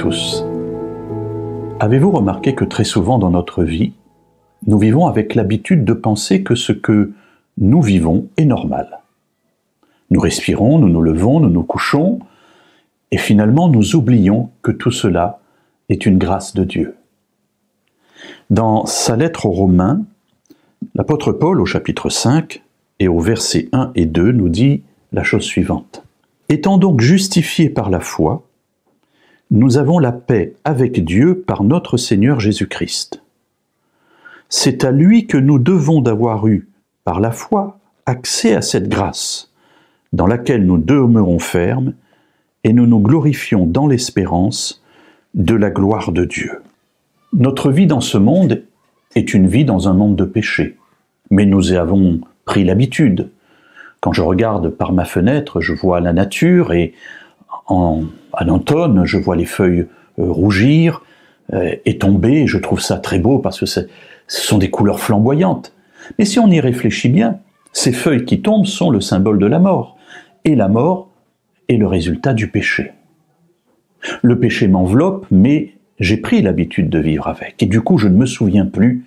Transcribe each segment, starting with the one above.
tous. Avez-vous remarqué que très souvent dans notre vie, nous vivons avec l'habitude de penser que ce que nous vivons est normal. Nous respirons, nous nous levons, nous nous couchons, et finalement nous oublions que tout cela est une grâce de Dieu. Dans sa lettre aux Romains, l'apôtre Paul au chapitre 5 et au verset 1 et 2 nous dit la chose suivante. « Étant donc justifiés par la foi, nous avons la paix avec Dieu par notre Seigneur Jésus-Christ. C'est à lui que nous devons d'avoir eu, par la foi, accès à cette grâce, dans laquelle nous demeurons fermes, et nous nous glorifions dans l'espérance de la gloire de Dieu. » Notre vie dans ce monde est une vie dans un monde de péché, mais nous y avons pris l'habitude. Quand je regarde par ma fenêtre, je vois la nature et à l'automne, je vois les feuilles rougir et tomber, et je trouve ça très beau parce que ce sont des couleurs flamboyantes. Mais si on y réfléchit bien, ces feuilles qui tombent sont le symbole de la mort, et la mort est le résultat du péché. Le péché m'enveloppe, mais j'ai pris l'habitude de vivre avec, et du coup je ne me souviens plus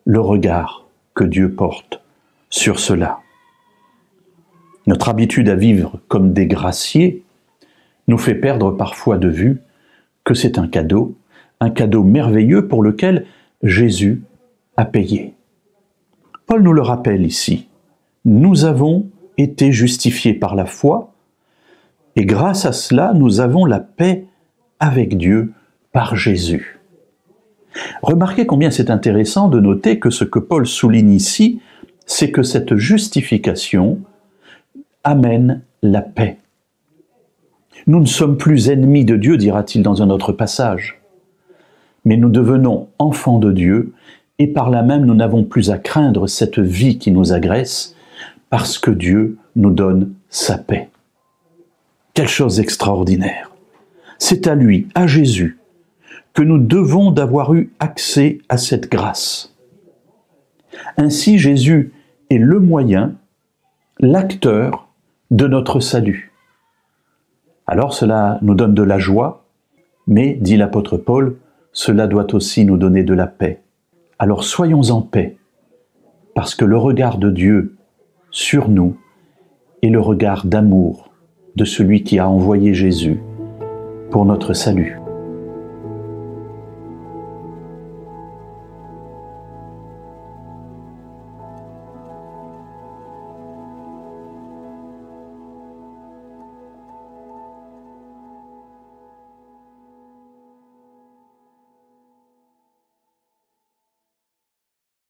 le regard que Dieu porte sur cela. Notre habitude à vivre comme des graciés nous fait perdre parfois de vue que c'est un cadeau merveilleux pour lequel Jésus a payé. Paul nous le rappelle ici. Nous avons été justifiés par la foi et grâce à cela, nous avons la paix avec Dieu par Jésus. Remarquez combien c'est intéressant de noter que ce que Paul souligne ici, c'est que cette justification amène la paix. Nous ne sommes plus ennemis de Dieu, dira-t-il dans un autre passage, mais nous devenons enfants de Dieu et par là même nous n'avons plus à craindre cette vie qui nous agresse parce que Dieu nous donne sa paix. Quelle chose extraordinaire! C'est à lui, à Jésus, que nous devons d'avoir eu accès à cette grâce. Ainsi Jésus est le moyen, l'acteur de notre salut. Alors cela nous donne de la joie, mais, dit l'apôtre Paul, cela doit aussi nous donner de la paix. Alors soyons en paix, parce que le regard de Dieu sur nous est le regard d'amour de celui qui a envoyé Jésus pour notre salut.